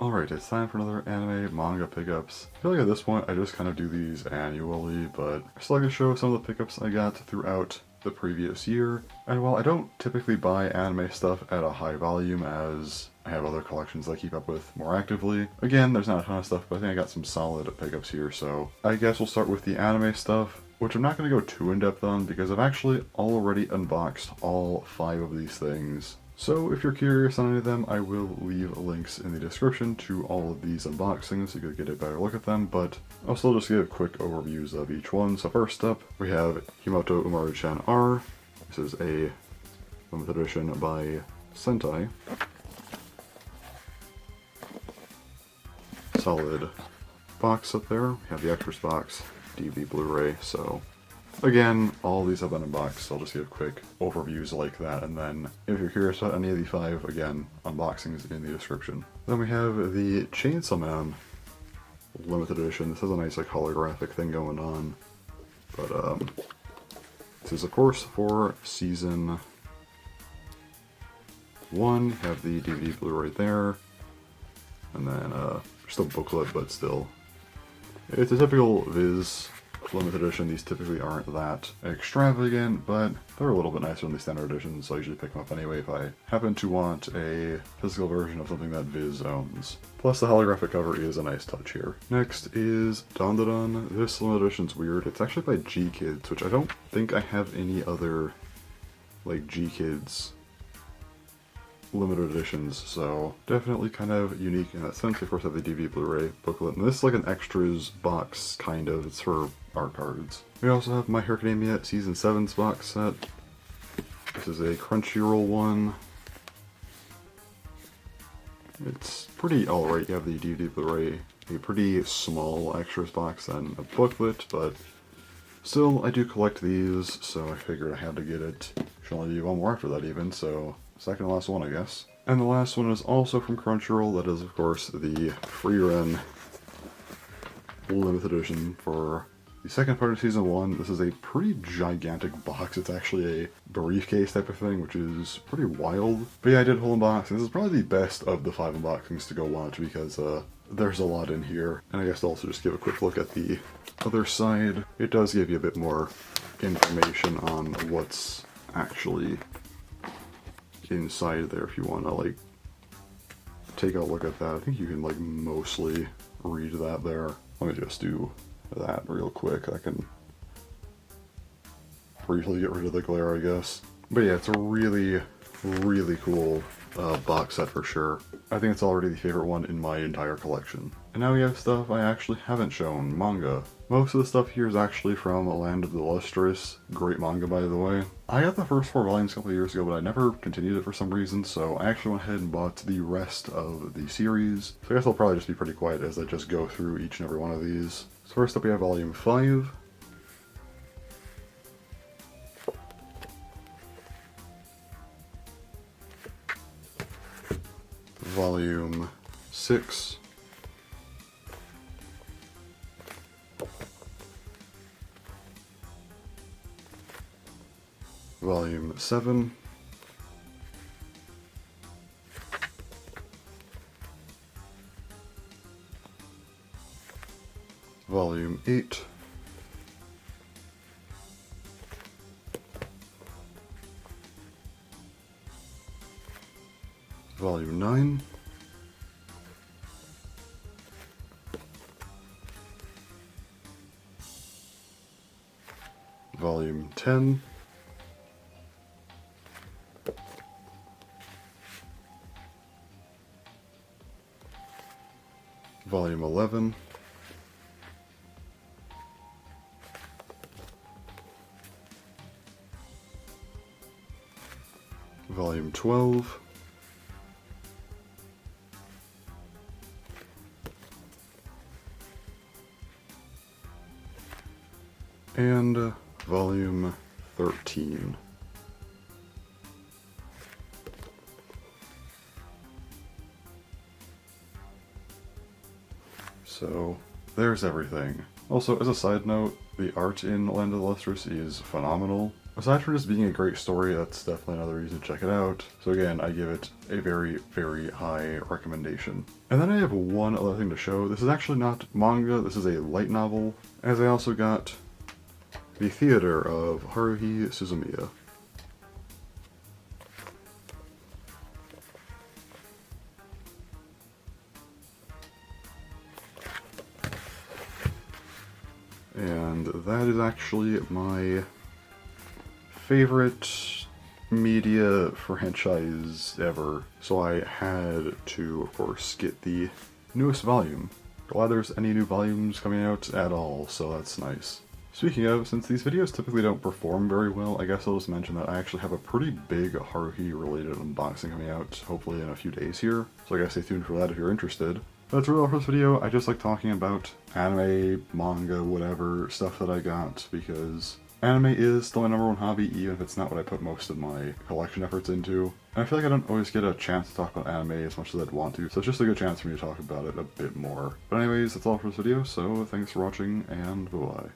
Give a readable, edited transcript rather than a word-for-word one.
Alright, it's time for another anime manga pickups. I feel like at this point I just kind of do these annually, but I still like to show some of the pickups I got throughout the previous year. And while I don't typically buy anime stuff at a high volume as I have other collections that I keep up with more actively, again, there's not a ton of stuff, but I think I got some solid pickups here, so I guess we'll start with the anime stuff, which I'm not going to go too in-depth on because I've actually already unboxed all 5 of these things. So if you're curious on any of them, I will leave links in the description to all of these unboxings so you can get a better look at them, but I'll still just give quick overviews of each one. So first up, we have Himoto Umaru-chan R. This is a limited edition by Sentai. Solid box up there. We have the extras box, DVD Blu-ray, so again, all these have been unboxed, so I'll just give quick overviews like that, and then if you're curious about any of the 5, again, unboxings in the description. Then we have the Chainsaw Man limited edition. This has a nice like holographic thing going on, but this is of course for season 1. You have the DVD Blu-ray there, and then just a booklet, but still, it's a typical Viz limited edition. These typically aren't that extravagant, but they're a little bit nicer than the standard editions, so I usually pick them up anyway if I happen to want a physical version of something that Viz owns. Plus the holographic cover is a nice touch here. Next is Dandadan. This limited edition's weird. It's actually by G-Kids, which I don't think I have any other like G-Kids limited editions, so definitely kind of unique in that sense. Of course I have the DVD Blu-ray booklet, and this is like an extras box kind of. It's for art cards. We also have My Hero Academia Season 7's box set. This is a Crunchyroll one. It's pretty alright. You have the DVD Blu-ray, a pretty small extras box, and a booklet, but still I do collect these, so I figured I had to get it. Should only be one more after that even, so second to last one, I guess. And the last one is also from Crunchyroll. That is, of course, the Free-Ren limited edition for the second part of season 1. This is a pretty gigantic box. It's actually a briefcase type of thing, which is pretty wild. But yeah, I did a whole unboxing. This is probably the best of the 5 unboxings to go watch because there's a lot in here. And I guess I'll also just give a quick look at the other side. It does give you a bit more information on what's actually inside there if you want to like take a look at that. I think you can like mostly read that there. Let me just do that real quick. I can briefly get rid of the glare, I guess. But yeah, it's a really cool box set for sure. I think it's already the favorite one in my entire collection. And now we have stuff I actually haven't shown, manga. Most of the stuff here is actually from Land of the Lustrous. Great manga, by the way. I got the first 4 volumes a couple of years ago, but I never continued it for some reason, so I actually went ahead and bought the rest of the series. So I guess I'll probably just be pretty quiet as I just go through each and every one of these. So first up we have volume 5. Volume 6. Volume 7. Volume 8. Volume 9. Volume 10. Volume 11. Volume 12. And volume 13. So there's everything. Also, as a side note, the art in Land of the Lustrous is phenomenal. Aside from just being a great story, that's definitely another reason to check it out. So again, I give it a very, very high recommendation. And then I have one other thing to show. This is actually not manga, this is a light novel, as I also got The Theater of Haruhi Suzumiya. And that is actually my favorite media franchise ever. So I had to, of course, get the newest volume. Glad there's any new volumes coming out at all, so that's nice. Speaking of, since these videos typically don't perform very well, I guess I'll just mention that I actually have a pretty big Haruhi-related unboxing coming out, hopefully in a few days here. So I guess stay tuned for that if you're interested. That's really all for this video. I just like talking about anime, manga, whatever, stuff that I got, because anime is still my #1 hobby, even if it's not what I put most of my collection efforts into. And I feel like I don't always get a chance to talk about anime as much as I'd want to, so it's just a good chance for me to talk about it a bit more. But anyways, that's all for this video, so thanks for watching, and bye-bye.